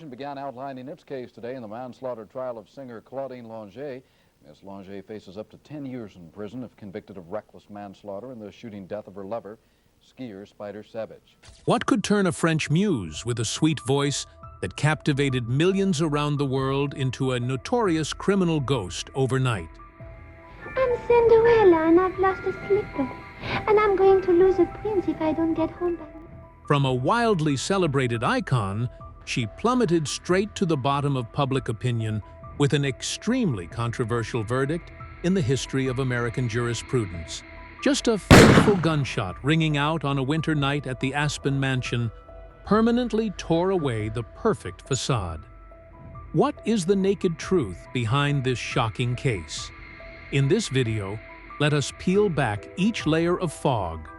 Began outlining its case today in the manslaughter trial of singer Claudine Longet. Miss Longet faces up to 10 years in prison if convicted of reckless manslaughter in the shooting death of her lover, skier Spider Sabich. What could turn a French muse with a sweet voice that captivated millions around the world into a notorious criminal ghost overnight? I'm Cinderella and I've lost a slipper. And I'm going to lose a prince if I don't get home by now. From a wildly celebrated icon, she plummeted straight to the bottom of public opinion with an extremely controversial verdict in the history of American jurisprudence. Just a fateful gunshot ringing out on a winter night at the Aspen mansion permanently tore away the perfect facade. What is the naked truth behind this shocking case? In this video, let us peel back each layer of fog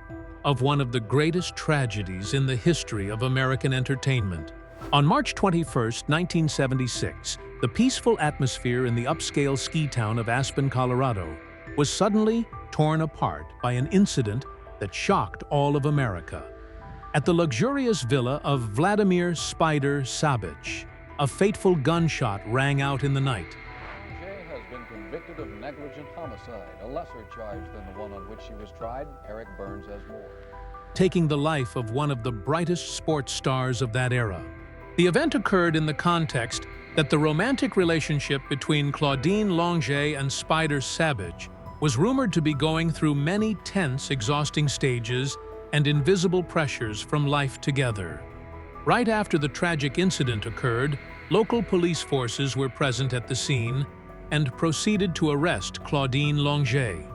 of one of the greatest tragedies in the history of American entertainment. On March 21, 1976, the peaceful atmosphere in the upscale ski town of Aspen, Colorado, was suddenly torn apart by an incident that shocked all of America. At the luxurious villa of Vladimir "Spider" Sabich, a fateful gunshot rang out in the night. Longet has been convicted of negligent homicide, a lesser charge than the one on which she was tried. Eric Burns has more. Taking the life of one of the brightest sports stars of that era. The event occurred in the context that the romantic relationship between Claudine Longet and Spider Sabich was rumored to be going through many tense, exhausting stages and invisible pressures from life together. Right after the tragic incident occurred, local police forces were present at the scene and proceeded to arrest Claudine Longet.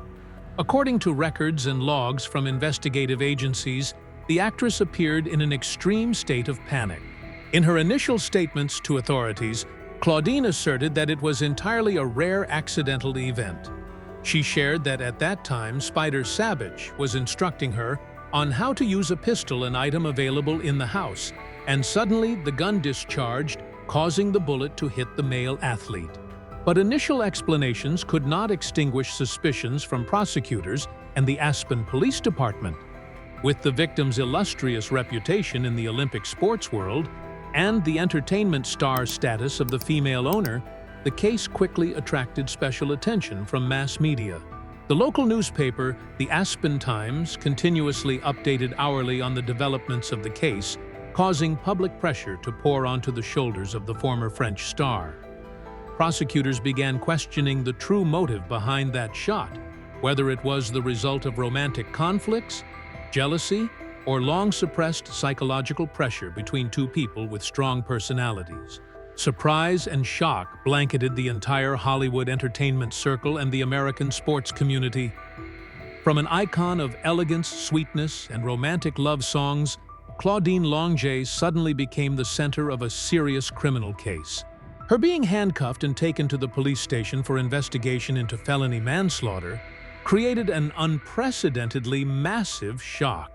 According to records and logs from investigative agencies, the actress appeared in an extreme state of panic. In her initial statements to authorities, Claudine asserted that it was entirely a rare accidental event. She shared that at that time, Spider Sabich was instructing her on how to use a pistol, an item available in the house, and suddenly the gun discharged, causing the bullet to hit the male athlete. But initial explanations could not extinguish suspicions from prosecutors and the Aspen Police Department. With the victim's illustrious reputation in the Olympic sports world and the entertainment star status of the female owner, the case quickly attracted special attention from mass media. The local newspaper, the Aspen Times, continuously updated hourly on the developments of the case, causing public pressure to pour onto the shoulders of the former French star. Prosecutors began questioning the true motive behind that shot, whether it was the result of romantic conflicts, jealousy, or long-suppressed psychological pressure between two people with strong personalities. Surprise and shock blanketed the entire Hollywood entertainment circle and the American sports community. From an icon of elegance, sweetness, and romantic love songs, Claudine Longet suddenly became the center of a serious criminal case. Her being handcuffed and taken to the police station for investigation into felony manslaughter created an unprecedentedly massive shock.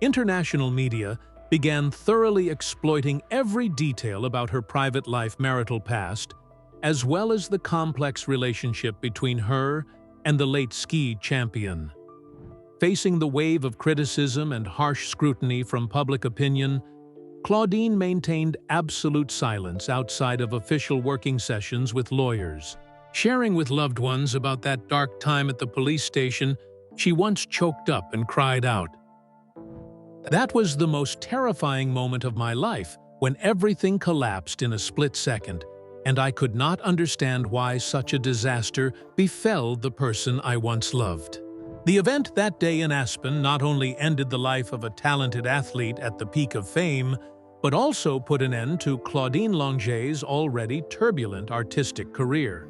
International media began thoroughly exploiting every detail about her private life, marital past, as well as the complex relationship between her and the late ski champion. Facing the wave of criticism and harsh scrutiny from public opinion, Claudine maintained absolute silence outside of official working sessions with lawyers. Sharing with loved ones about that dark time at the police station, she once choked up and cried out, "That was the most terrifying moment of my life, when everything collapsed in a split second, and I could not understand why such a disaster befell the person I once loved." The event that day in Aspen not only ended the life of a talented athlete at the peak of fame, but also put an end to Claudine Longet's already turbulent artistic career.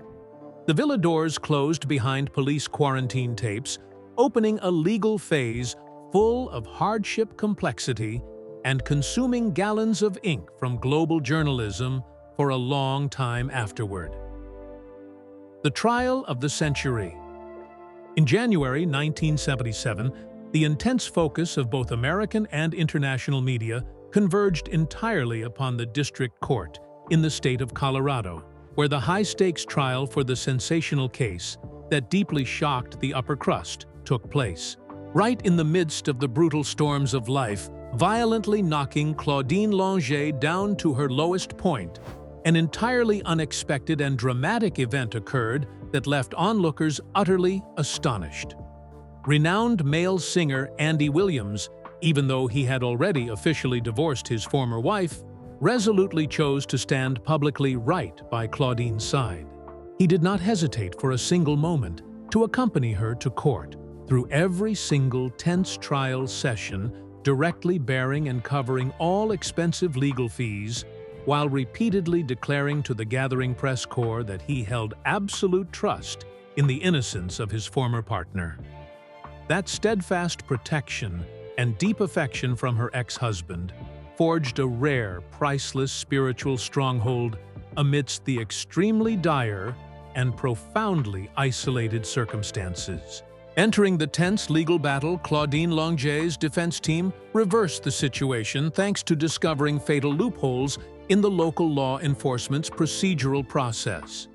The villa doors closed behind police quarantine tapes, opening a legal phase full of hardship, complexity, and consuming gallons of ink from global journalism for a long time afterward. The trial of the century. In January 1977, the intense focus of both American and international media converged entirely upon the district court in the state of Colorado, where the high-stakes trial for the sensational case that deeply shocked the upper crust took place. Right in the midst of the brutal storms of life, violently knocking Claudine Longet down to her lowest point. An entirely unexpected and dramatic event occurred that left onlookers utterly astonished. Renowned male singer Andy Williams, even though he had already officially divorced his former wife, resolutely chose to stand publicly right by Claudine's side. He did not hesitate for a single moment to accompany her to court through every single tense trial session, directly bearing and covering all expensive legal fees, while repeatedly declaring to the gathering press corps that he held absolute trust in the innocence of his former partner. That steadfast protection and deep affection from her ex-husband forged a rare, priceless spiritual stronghold amidst the extremely dire and profoundly isolated circumstances. Entering the tense legal battle, Claudine Longet's defense team reversed the situation thanks to discovering fatal loopholes in the local law enforcement's procedural process.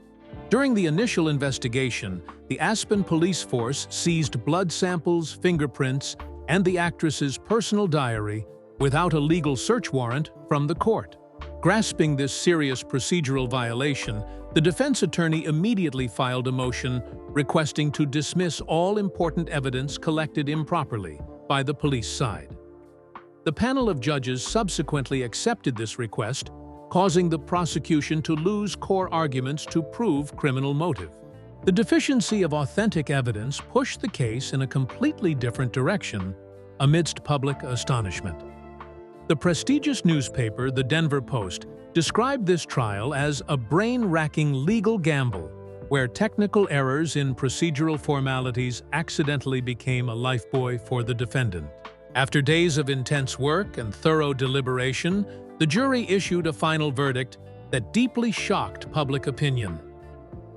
During the initial investigation, the Aspen police force seized blood samples, fingerprints, and the actress's personal diary without a legal search warrant from the court. Grasping this serious procedural violation, the defense attorney immediately filed a motion requesting to dismiss all important evidence collected improperly by the police side. The panel of judges subsequently accepted this request, causing the prosecution to lose core arguments to prove criminal motive. The deficiency of authentic evidence pushed the case in a completely different direction amidst public astonishment. The prestigious newspaper, the Denver Post, described this trial as a brain-racking legal gamble where technical errors in procedural formalities accidentally became a lifebuoy for the defendant. After days of intense work and thorough deliberation, the jury issued a final verdict that deeply shocked public opinion.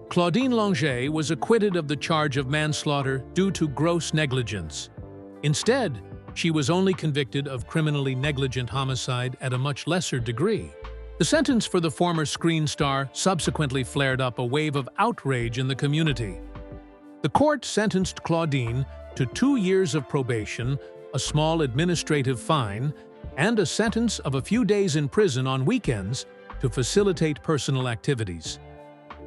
Claudine Longet was acquitted of the charge of manslaughter due to gross negligence. Instead, she was only convicted of criminally negligent homicide at a much lesser degree. The sentence for the former screen star subsequently flared up a wave of outrage in the community. The court sentenced Claudine to 2 years of probation, a small administrative fine, and a sentence of a few days in prison on weekends to facilitate personal activities.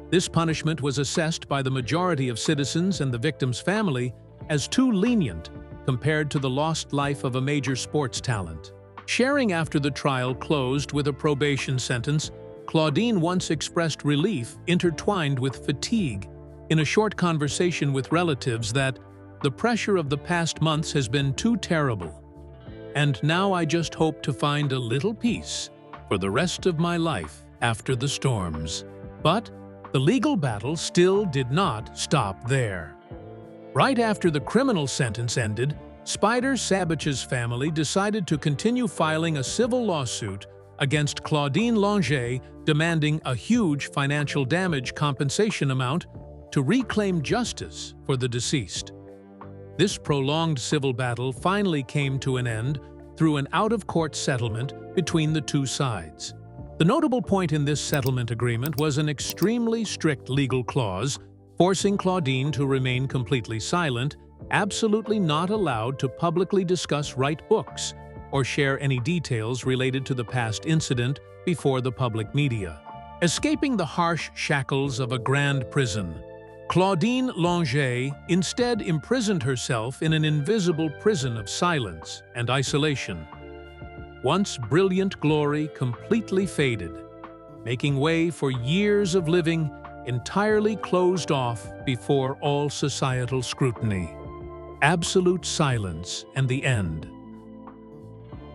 This punishment was assessed by the majority of citizens and the victim's family as too lenient compared to the lost life of a major sports talent. Sharing after the trial closed with a probation sentence, Claudine once expressed relief intertwined with fatigue in a short conversation with relatives that the pressure of the past months has been too terrible, and now I just hope to find a little peace for the rest of my life after the storms. But the legal battle still did not stop there. Right after the criminal sentence ended, Spider Sabich's family decided to continue filing a civil lawsuit against Claudine Longet, demanding a huge financial damage compensation amount to reclaim justice for the deceased. This prolonged civil battle finally came to an end through an out-of-court settlement between the two sides. The notable point in this settlement agreement was an extremely strict legal clause forcing Claudine to remain completely silent, absolutely not allowed to publicly discuss, write books, or share any details related to the past incident before the public media. Escaping the harsh shackles of a grand prison, Claudine Longet instead imprisoned herself in an invisible prison of silence and isolation. Once brilliant glory completely faded, making way for years of living entirely closed off before all societal scrutiny. Absolute silence and the end.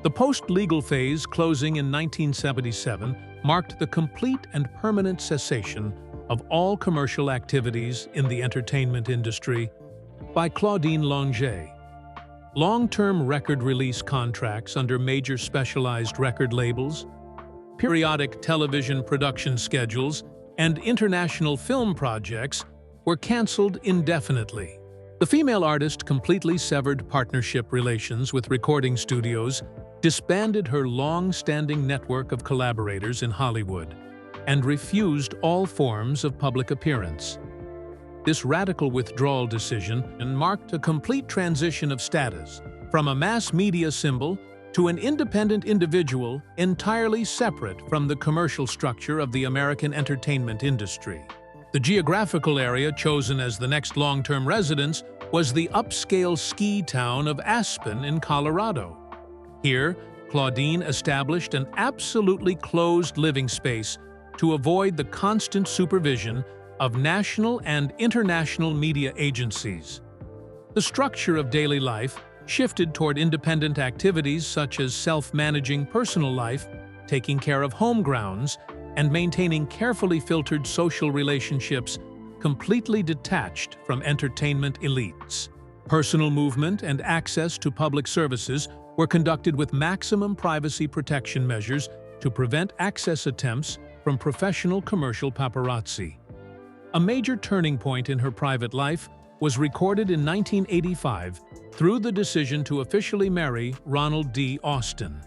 The post-legal phase, closing in 1977, marked the complete and permanent cessation of all commercial activities in the entertainment industry by Claudine Longet. Long-term record release contracts under major specialized record labels, periodic television production schedules, and international film projects were canceled indefinitely. The female artist completely severed partnership relations with recording studios, disbanded her long-standing network of collaborators in Hollywood, and refused all forms of public appearance. This radical withdrawal decision marked a complete transition of status from a mass media symbol to an independent individual entirely separate from the commercial structure of the American entertainment industry. The geographical area chosen as the next long-term residence was the upscale ski town of Aspen in Colorado. Here, Claudine established an absolutely closed living space to avoid the constant supervision of national and international media agencies. The structure of daily life shifted toward independent activities such as self-managing personal life, taking care of home grounds, and maintaining carefully filtered social relationships completely detached from entertainment elites. Personal movement and access to public services were conducted with maximum privacy protection measures to prevent access attempts from professional commercial paparazzi. A major turning point in her private life was recorded in 1985 through the decision to officially marry Ronald D. Austin.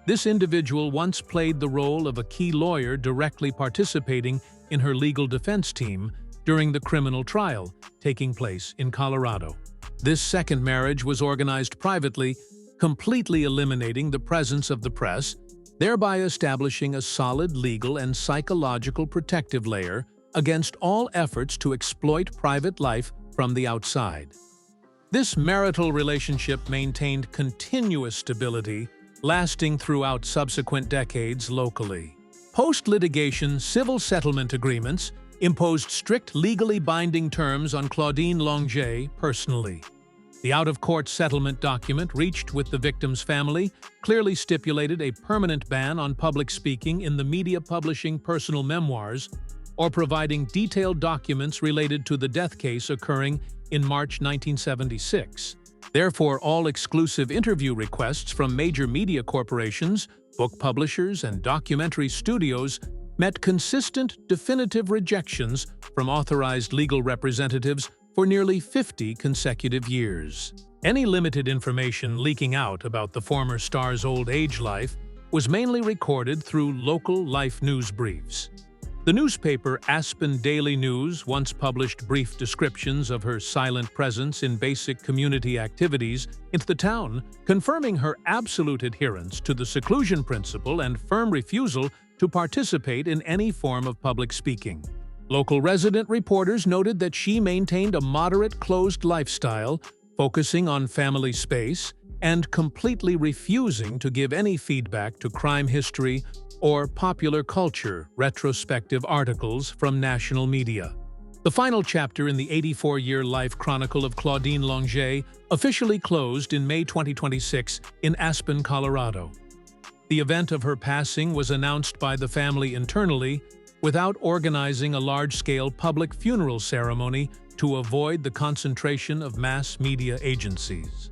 This individual once played the role of a key lawyer directly participating in her legal defense team during the criminal trial taking place in Colorado. This second marriage was organized privately, completely eliminating the presence of the press, thereby establishing a solid legal and psychological protective layer against all efforts to exploit private life from the outside. This marital relationship maintained continuous stability, lasting throughout subsequent decades locally. Post-litigation civil settlement agreements imposed strict legally binding terms on Claudine Longet personally. The out-of-court settlement document reached with the victim's family clearly stipulated a permanent ban on public speaking in the media publishing personal memoirs or providing detailed documents related to the death case occurring in March 1976. Therefore, all exclusive interview requests from major media corporations, book publishers, and documentary studios met consistent, definitive rejections from authorized legal representatives for nearly 50 consecutive years. Any limited information leaking out about the former star's old age life was mainly recorded through local life news briefs. The newspaper Aspen Daily News once published brief descriptions of her silent presence in basic community activities in the town, confirming her absolute adherence to the seclusion principle and firm refusal to participate in any form of public speaking. Local resident reporters noted that she maintained a moderate, closed lifestyle, focusing on family space and completely refusing to give any feedback to crime history or popular culture retrospective articles from national media. The final chapter in the 84-year life chronicle of Claudine Longet officially closed in May 2026 in Aspen, Colorado. The event of her passing was announced by the family internally without organizing a large-scale public funeral ceremony to avoid the concentration of mass media agencies.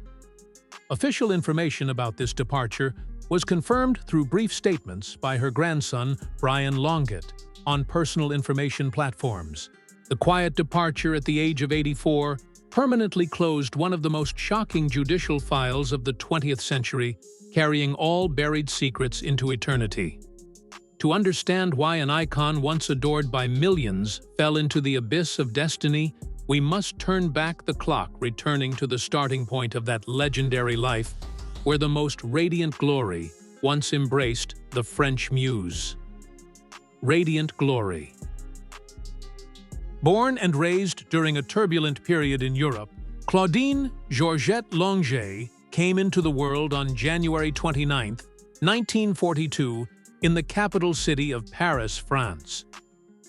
Official information about this departure was confirmed through brief statements by her grandson, Brian Longet, on personal information platforms. The quiet departure at the age of 84 permanently closed one of the most shocking judicial files of the 20th century, carrying all buried secrets into eternity. To understand why an icon once adored by millions fell into the abyss of destiny, we must turn back the clock, returning to the starting point of that legendary life, where the most radiant glory once embraced the French muse. Radiant glory. Born and raised during a turbulent period in Europe, Claudine Georgette Longet came into the world on January 29, 1942, in the capital city of Paris, France.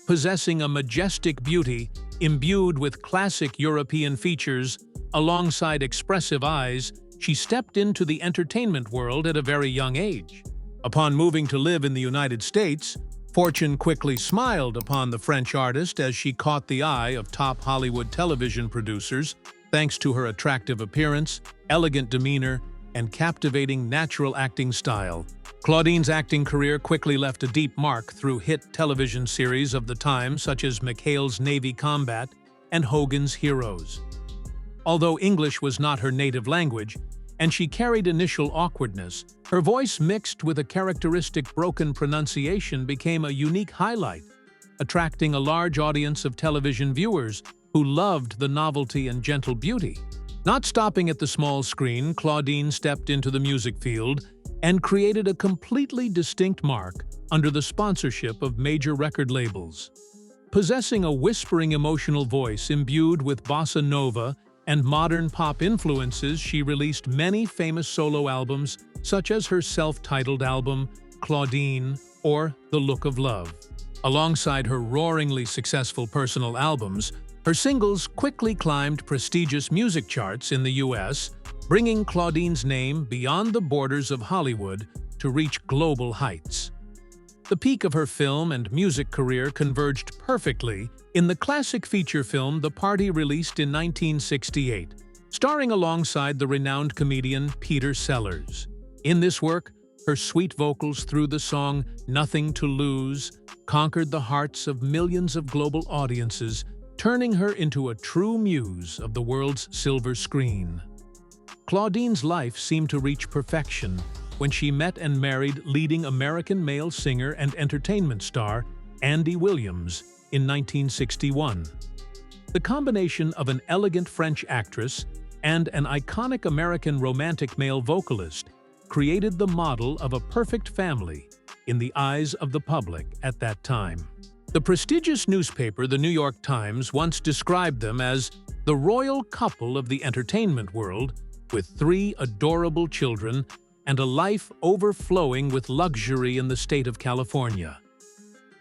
Possessing a majestic beauty imbued with classic European features, alongside expressive eyes, she stepped into the entertainment world at a very young age. Upon moving to live in the United States, fortune quickly smiled upon the French artist as she caught the eye of top Hollywood television producers, thanks to her attractive appearance, elegant demeanor, and captivating natural acting style. Claudine's acting career quickly left a deep mark through hit television series of the time such as McHale's Navy Combat and Hogan's Heroes. Although English was not her native language, and she carried initial awkwardness, her voice mixed with a characteristic broken pronunciation became a unique highlight, attracting a large audience of television viewers who loved the novelty and gentle beauty. Not stopping at the small screen, Claudine stepped into the music field and created a completely distinct mark under the sponsorship of major record labels. Possessing a whispering emotional voice imbued with bossa nova and modern pop influences, she released many famous solo albums, such as her self-titled album, Claudine, or The Look of Love. Alongside her roaringly successful personal albums, her singles quickly climbed prestigious music charts in the US, bringing Claudine's name beyond the borders of Hollywood to reach global heights. The peak of her film and music career converged perfectly in the classic feature film The Party, released in 1968, starring alongside the renowned comedian Peter Sellers. In this work, her sweet vocals through the song Nothing to Lose conquered the hearts of millions of global audiences, turning her into a true muse of the world's silver screen. Claudine's life seemed to reach perfection when she met and married leading American male singer and entertainment star Andy Williams in 1961. The combination of an elegant French actress and an iconic American romantic male vocalist created the model of a perfect family in the eyes of the public at that time. The prestigious newspaper The New York Times once described them as the royal couple of the entertainment world, with 3 adorable children and a life overflowing with luxury in the state of California.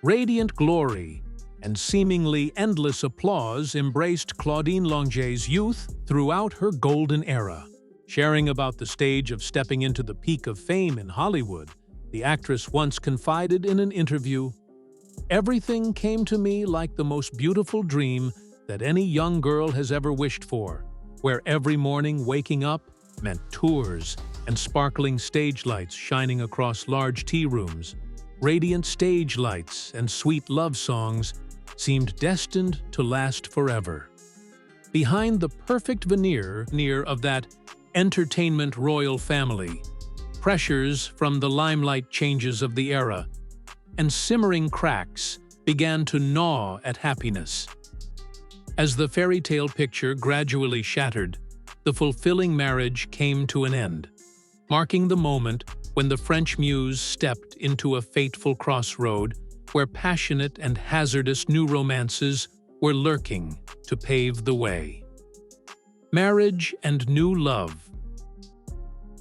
Radiant glory and seemingly endless applause embraced Claudine Longet's youth throughout her golden era. Sharing about the stage of stepping into the peak of fame in Hollywood, the actress once confided in an interview, "Everything came to me like the most beautiful dream that any young girl has ever wished for, where every morning waking up meant tours and sparkling stage lights shining across large tea rooms. Radiant stage lights and sweet love songs seemed destined to last forever." Behind the perfect veneer of that entertainment royal family, pressures from the limelight changes of the era and simmering cracks began to gnaw at happiness. As the fairy tale picture gradually shattered, the fulfilling marriage came to an end, marking the moment when the French muse stepped into a fateful crossroad where passionate and hazardous new romances were lurking to pave the way. Marriage and new love.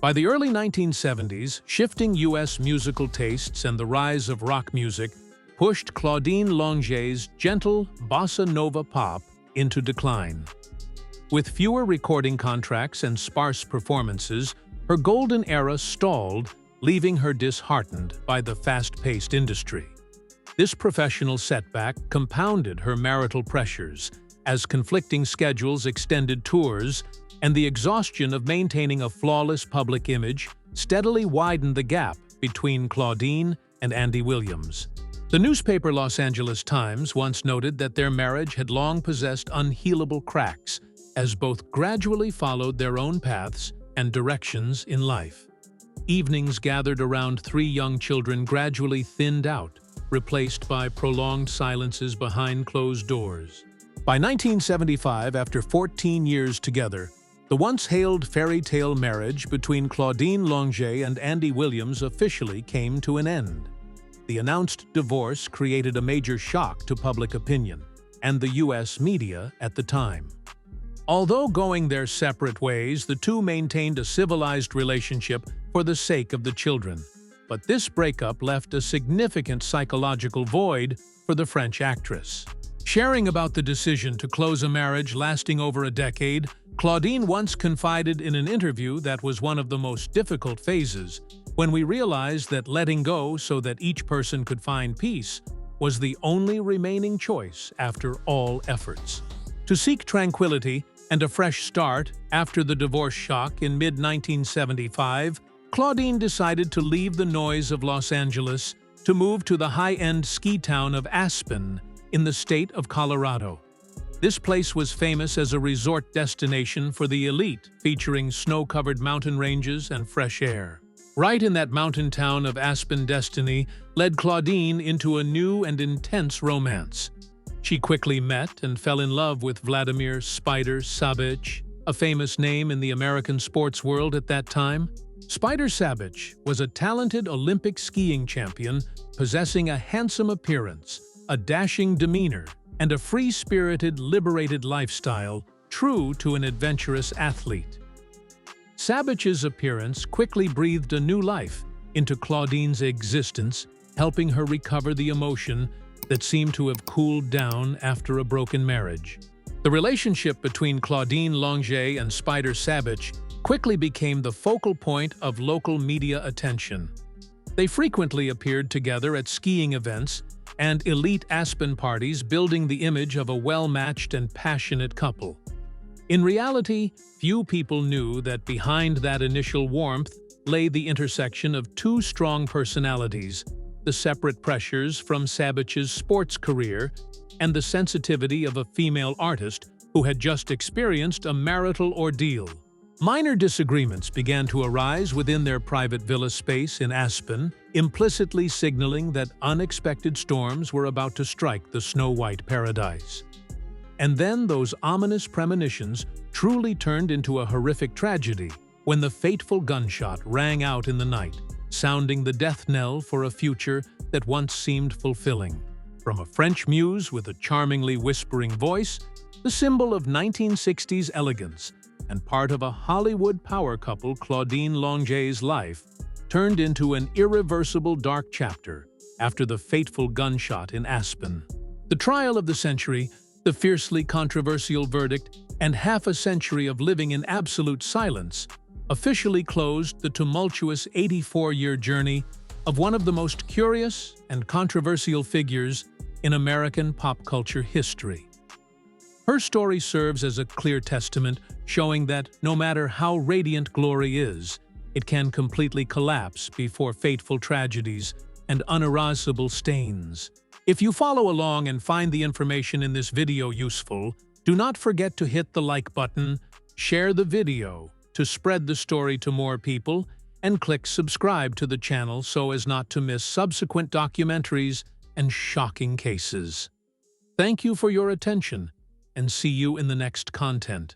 By the early 1970s, shifting U.S. musical tastes and the rise of rock music pushed Claudine Longet's gentle bossa nova pop into decline. With fewer recording contracts and sparse performances, her golden era stalled, leaving her disheartened by the fast-paced industry. This professional setback compounded her marital pressures, as conflicting schedules extended tours, and the exhaustion of maintaining a flawless public image steadily widened the gap between Claudine and Andy Williams. The newspaper Los Angeles Times once noted that their marriage had long possessed unhealable cracks, as both gradually followed their own paths and directions in life. Evenings gathered around 3 young children gradually thinned out, replaced by prolonged silences behind closed doors. By 1975, after 14 years together, the once-hailed fairy tale marriage between Claudine Longet and Andy Williams officially came to an end. The announced divorce created a major shock to public opinion and the U.S. media at the time. Although going their separate ways, the two maintained a civilized relationship for the sake of the children. But this breakup left a significant psychological void for the French actress. Sharing about the decision to close a marriage lasting over a decade, Claudine once confided in an interview that was one of the most difficult phases, when we realized that letting go so that each person could find peace was the only remaining choice after all efforts. To seek tranquility and a fresh start after the divorce shock in mid-1975, Claudine decided to leave the noise of Los Angeles to move to the high-end ski town of Aspen in the state of Colorado. This place was famous as a resort destination for the elite, featuring snow-covered mountain ranges and fresh air. Right in that mountain town of Aspen, destiny led Claudine into a new and intense romance. She quickly met and fell in love with Vladimir Sabich, a famous name in the American sports world at that time. Spider Sabich was a talented Olympic skiing champion possessing a handsome appearance, a dashing demeanor, and a free-spirited, liberated lifestyle true to an adventurous athlete. Sabich's appearance quickly breathed a new life into Claudine's existence, helping her recover the emotion that seemed to have cooled down after a broken marriage. The relationship between Claudine Longet and Spider Sabich quickly became the focal point of local media attention. They frequently appeared together at skiing events and elite Aspen parties, building the image of a well-matched and passionate couple. In reality, few people knew that behind that initial warmth lay the intersection of two strong personalities, the separate pressures from Sabich's sports career and the sensitivity of a female artist who had just experienced a marital ordeal. Minor disagreements began to arise within their private villa space in Aspen, implicitly signaling that unexpected storms were about to strike the snow-white paradise. And then those ominous premonitions truly turned into a horrific tragedy when the fateful gunshot rang out in the night, sounding the death knell for a future that once seemed fulfilling. From a French muse with a charmingly whispering voice, the symbol of 1960s elegance, and part of a Hollywood power couple, Claudine Longet's life turned into an irreversible dark chapter after the fateful gunshot in Aspen. The trial of the century, the fiercely controversial verdict, and half a century of living in absolute silence officially closed the tumultuous 84-year journey of one of the most curious and controversial figures in American pop culture history. Her story serves as a clear testament showing that no matter how radiant glory is, it can completely collapse before fateful tragedies and unerasable stains. If you follow along and find the information in this video useful, do not forget to hit the like button, share the video to spread the story to more people, and click subscribe to the channel so as not to miss subsequent documentaries and shocking cases. Thank you for your attention, and see you in the next content.